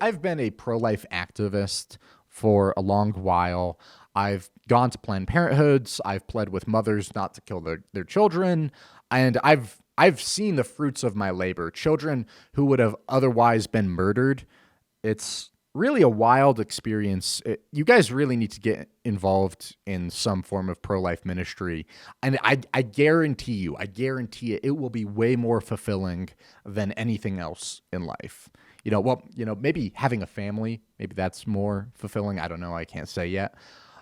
I've been a pro-life activist for a long while. I've gone to Planned Parenthoods. I've pled with mothers not to kill their children, and I've seen the fruits of my labor. Children who would have otherwise been murdered. It's really a wild experience. You guys really need to get involved in some form of pro-life ministry, and I guarantee it will be way more fulfilling than anything else in life. Maybe having a family, maybe that's more fulfilling. I don't know. I can't say yet.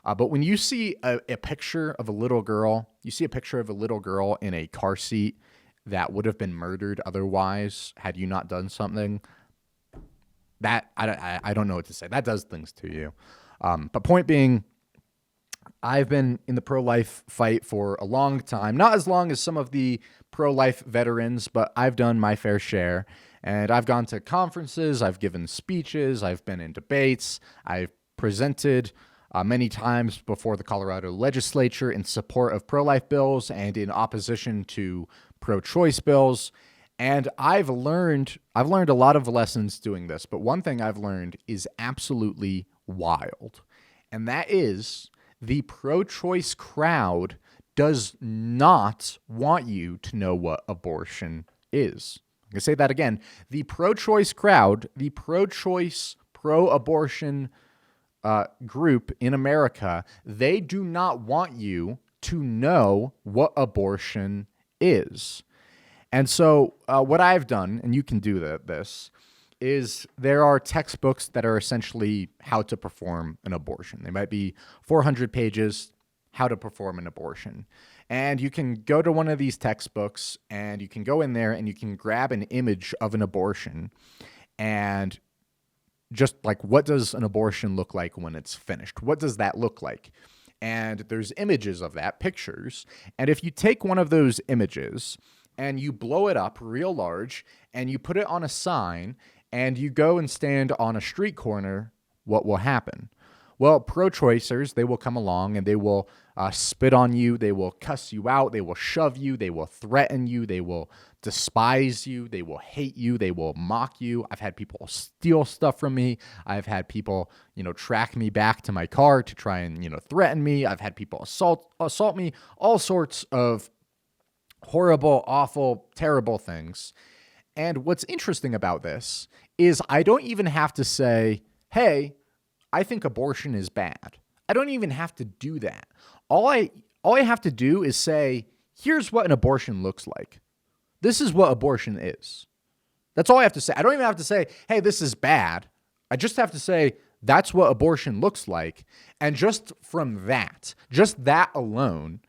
But when you see a picture of a little girl, you see a picture of a little girl in a car seat that would have been murdered otherwise had you not done something, that I don't know what to say. That does things to you. But point being, I've been in the pro-life fight for a long time, not as long as some of the pro-life veterans, but I've done my fair share. And I've gone to conferences, I've given speeches, I've been in debates, I've presented many times before the Colorado legislature in support of pro-life bills and in opposition to pro-choice bills. And I've learned a lot of lessons doing this, but one thing I've learned is absolutely wild. And that is the pro-choice crowd does not want you to know what abortion is. I'm going to say that again. The pro-choice crowd, the pro-choice, pro-abortion group in America, they do not want you to know what abortion is. And so what I've done, and you can do this, is there are textbooks that are essentially how to perform an abortion. They might be 400 pages, how to perform an abortion. And you can go to one of these textbooks and you can go in there and you can grab an image of an abortion and just like, what does an abortion look like when it's finished? What does that look like? And there's images of that, pictures. And if you take one of those images and you blow it up real large and you put it on a sign and you go and stand on a street corner, what will happen? Well, pro-choicers, they will come along and they will spit on you. They will cuss you out. They will shove you. They will threaten you. They will despise you. They will hate you. They will mock you. I've had people steal stuff from me. I've had people, track me back to my car to try and, threaten me. I've had people assault me, all sorts of horrible, awful, terrible things. And what's interesting about this is I don't even have to say, hey, I think abortion is bad. I don't even have to do that. All I have to do is say, here's what an abortion looks like. This is what abortion is. That's all I have to say. I don't even have to say, hey, this is bad. I just have to say, that's what abortion looks like. And just from that, just that alone,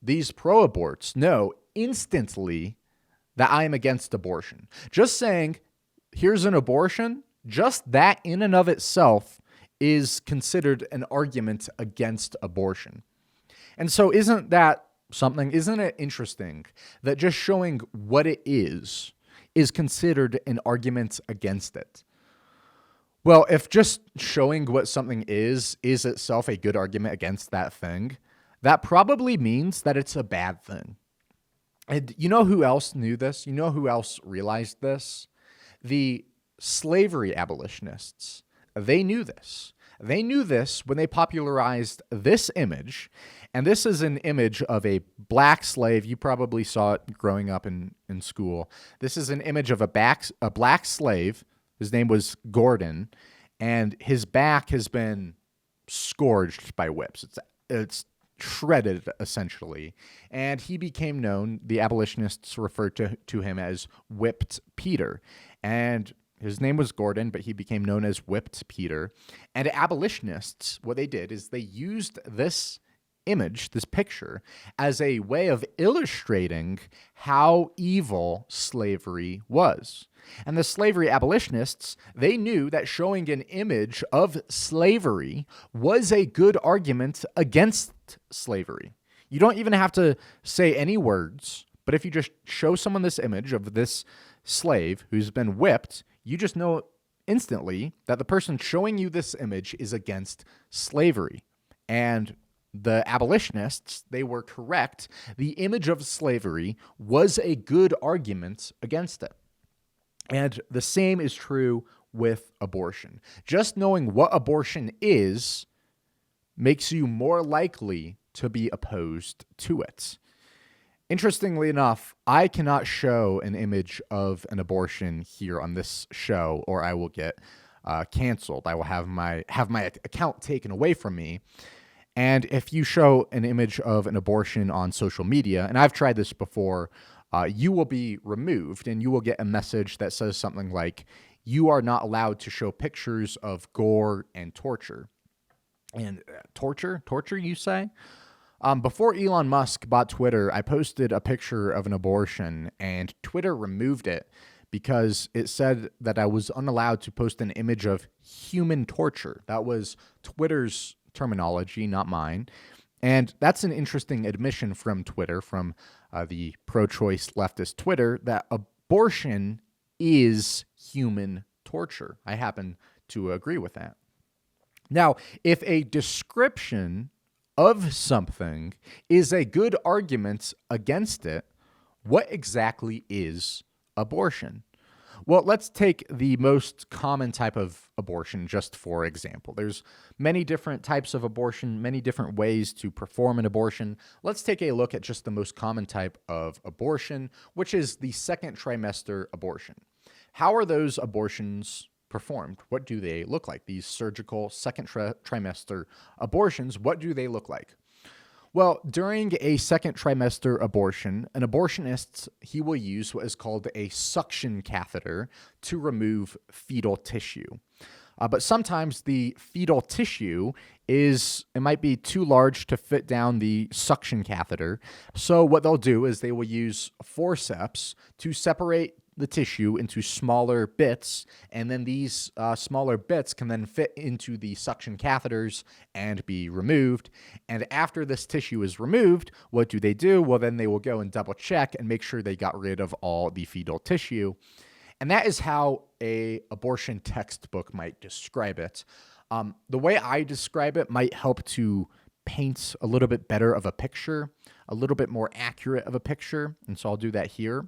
these pro-aborts know instantly that I am against abortion. Just saying, here's an abortion, just that in and of itself is considered an argument against abortion. And so isn't that something? Isn't it interesting that just showing what it is considered an argument against it? Well, if just showing what something is itself a good argument against that thing, that probably means that it's a bad thing. And you know who else knew this? You know who else realized this? The slavery abolitionists. They knew this. They knew this when they popularized this image. And this is an image of a black slave. You probably saw it growing up in school. This is an image of a black slave. His name was Gordon. And his back has been scourged by whips. It's shredded, essentially. And he became known, the abolitionists referred to him as Whipped Peter. And his name was Gordon, but he became known as Whipped Peter. And abolitionists, what they did is they used this image, this picture, as a way of illustrating how evil slavery was. And the slavery abolitionists, they knew that showing an image of slavery was a good argument against slavery. You don't even have to say any words, but if you just show someone this image of this slave who's been whipped, you just know instantly that the person showing you this image is against slavery. And the abolitionists, they were correct. The image of slavery was a good argument against it. And the same is true with abortion. Just knowing what abortion is makes you more likely to be opposed to it. Interestingly enough, I cannot show an image of an abortion here on this show, or I will get canceled. I will have my account taken away from me. And if you show an image of an abortion on social media, and I've tried this before, you will be removed, and you will get a message that says something like, "You are not allowed to show pictures of gore and torture." And torture, you say? Before Elon Musk bought Twitter, I posted a picture of an abortion, and Twitter removed it because it said that I was unallowed to post an image of human torture. That was Twitter's terminology, not mine. And that's an interesting admission from Twitter, from the pro-choice leftist Twitter, that abortion is human torture. I happen to agree with that. Now, if a description of something is a good argument against it, what exactly is abortion? Well, let's take the most common type of abortion just for example. There's many different types of abortion, many different ways to perform an abortion. Let's take a look at just the most common type of abortion, which is the second trimester abortion. How are those abortions performed? What do they look like? These surgical second trimester abortions, what do they look like? Well, during a second trimester abortion, an abortionist, he will use what is called a suction catheter to remove fetal tissue. But sometimes the fetal tissue it might be too large to fit down the suction catheter. So what they'll do is they will use forceps to separate the tissue into smaller bits, and then these smaller bits can then fit into the suction catheters and be removed. And after this tissue is removed, what do? Well, then they will go and double check and make sure they got rid of all the fetal tissue. And that is how a abortion textbook might describe it. The way I describe it might help to paint a little bit better of a picture, a little bit more accurate of a picture, and so I'll do that here.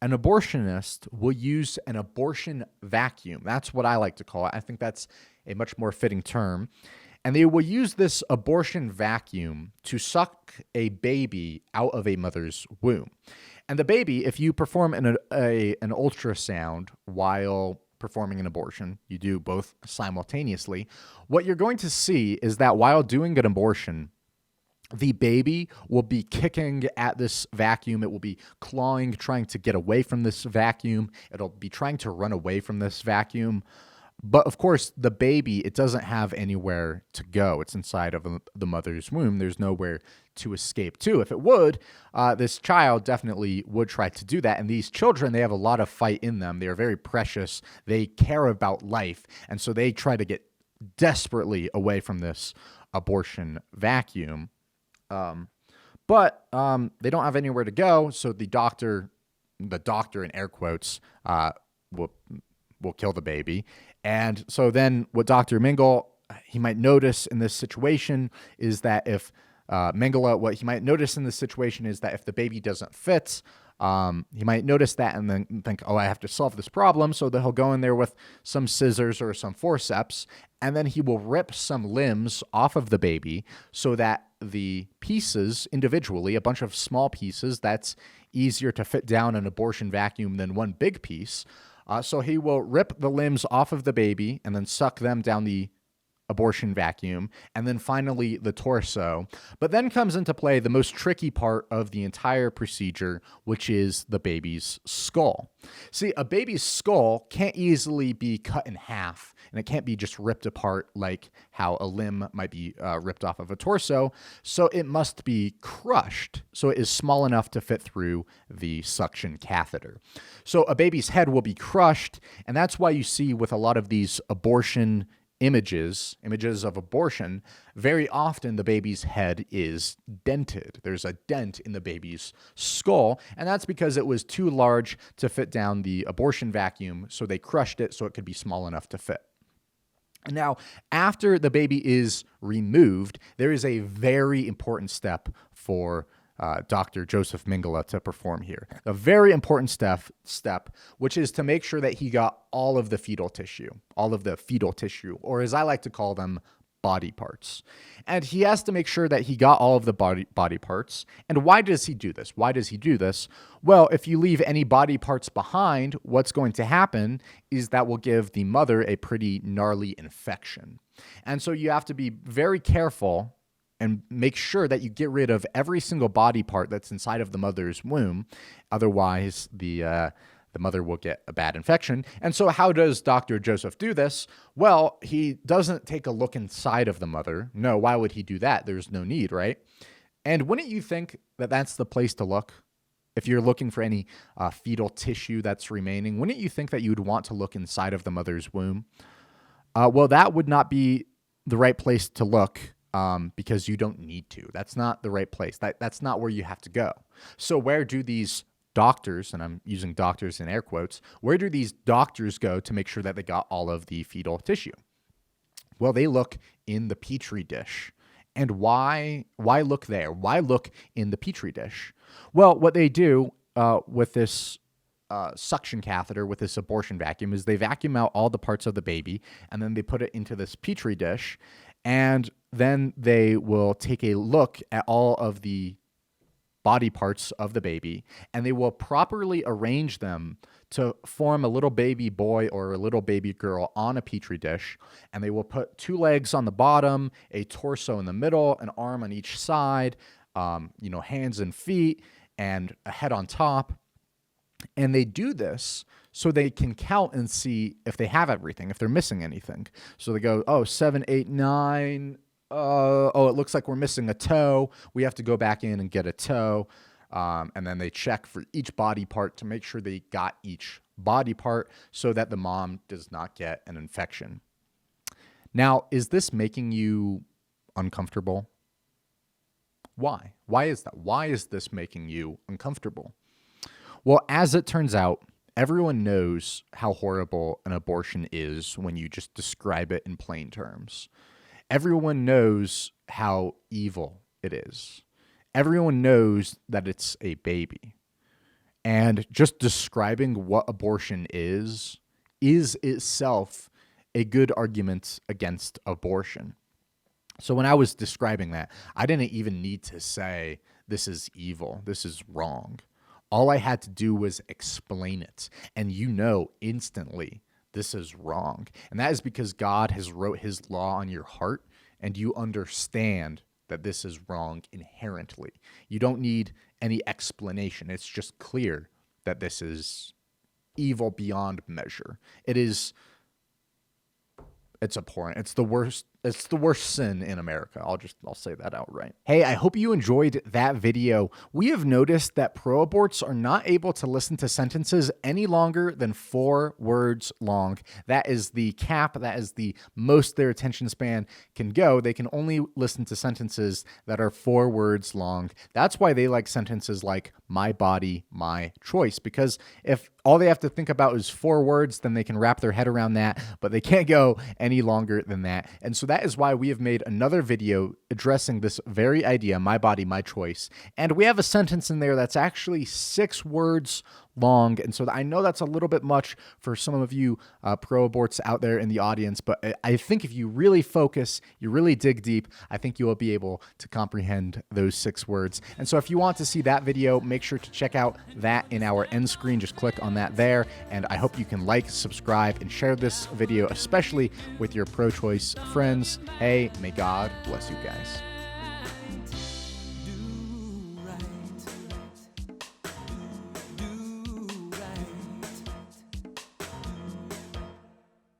An abortionist will use an abortion vacuum. That's what I like to call it. I think that's a much more fitting term. And they will use this abortion vacuum to suck a baby out of a mother's womb. And the baby, if you perform an ultrasound while performing an abortion, you do both simultaneously, what you're going to see is that while doing an abortion, the baby will be kicking at this vacuum. It will be clawing, trying to get away from this vacuum. It'll be trying to run away from this vacuum. But of course, the baby, it doesn't have anywhere to go. It's inside of the mother's womb. There's nowhere to escape to. If it would, this child definitely would try to do that. And these children, they have a lot of fight in them. They are very precious. They care about life. And so they try to get desperately away from this abortion vacuum. But they don't have anywhere to go, so the doctor in air quotes will kill the baby. And so then what Dr. Mengele, he might notice in this situation is that if what he might notice in this situation is that if the baby doesn't fit, he might notice that and then think, oh, I have to solve this problem. So that he'll go in there with some scissors or some forceps, and then he will rip some limbs off of the baby so that the pieces individually, a bunch of small pieces, that's easier to fit down an abortion vacuum than one big piece. So he will rip the limbs off of the baby and then suck them down the abortion vacuum, and then finally the torso. But then comes into play the most tricky part of the entire procedure, which is the baby's skull. See, a baby's skull can't easily be cut in half, and it can't be just ripped apart like how a limb might be ripped off of a torso, so it must be crushed so it is small enough to fit through the suction catheter. So a baby's head will be crushed, and that's why you see with a lot of these abortion images of abortion, very often the baby's head is dented. There's a dent in the baby's skull, and that's because it was too large to fit down the abortion vacuum, so they crushed it so it could be small enough to fit. Now, after the baby is removed, there is a very important step for Dr. Joseph Mengele to perform here. A very important step, which is to make sure that he got all of the fetal tissue, or as I like to call them, body parts. And he has to make sure that he got all of the body parts. And why does he do this? Well, if you leave any body parts behind, what's going to happen is that will give the mother a pretty gnarly infection. And so you have to be very careful and make sure that you get rid of every single body part that's inside of the mother's womb. Otherwise, the mother will get a bad infection. And so how does Dr. Joseph do this? Well, he doesn't take a look inside of the mother. No, why would he do that? There's no need, right? And wouldn't you think that that's the place to look? If you're looking for any fetal tissue that's remaining, wouldn't you think that you would want to look inside of the mother's womb? Well, that would not be the right place to look because you don't need to. That's not the right place. That's not where you have to go. So where do these doctors, and I'm using doctors in air quotes, where do these doctors go to make sure that they got all of the fetal tissue? Well, they look in the Petri dish. And why look there? Why look in the Petri dish? Well, what they do with this suction catheter, with this abortion vacuum, is they vacuum out all the parts of the baby, and then they put it into this Petri dish, and then they will take a look at all of the body parts of the baby, and they will properly arrange them to form a little baby boy or a little baby girl on a Petri dish. And they will put 2 legs on the bottom, a torso in the middle, an arm on each side, hands and feet, and a head on top. And they do this so they can count and see if they have everything, if they're missing anything. So they go, 7, 8, 9. It looks like we're missing a toe. We have to go back in and get a toe. And then they check for each body part to make sure they got each body part so that the mom does not get an infection. Now, is this making you uncomfortable? Why? Why is that? Why is this making you uncomfortable? Well, as it turns out, everyone knows how horrible an abortion is when you just describe it in plain terms. Everyone knows how evil it is. Everyone knows that it's a baby. And just describing what abortion is itself a good argument against abortion. So when I was describing that, I didn't even need to say, this is evil, this is wrong. All I had to do was explain it. And instantly, this is wrong. And that is because God has wrote his law on your heart, and you understand that this is wrong inherently. You don't need any explanation. It's just clear that this is evil beyond measure. It's abhorrent. It's the worst sin in America. I'll say that outright. Hey, I hope you enjoyed that video. We have noticed that pro-aborts are not able to listen to sentences any longer than 4 words long. That is the cap. That is the most their attention span can go. They can only listen to sentences that are 4 words long. That's why they like sentences like my body, my choice, because if all they have to think about is 4 words, then they can wrap their head around that, but they can't go any longer than that. And so that is why we have made another video addressing this very idea, my body, my choice. And we have a sentence in there that's actually 6 words long. And so I know that's a little bit much for some of you pro-aborts out there in the audience, but I think if you really focus, you really dig deep, I think you will be able to comprehend those 6 words. And so if you want to see that video, make sure to check out that in our end screen. Just click on that there. And I hope you can like, subscribe, and share this video, especially with your pro-choice friends. Hey, may God bless you guys.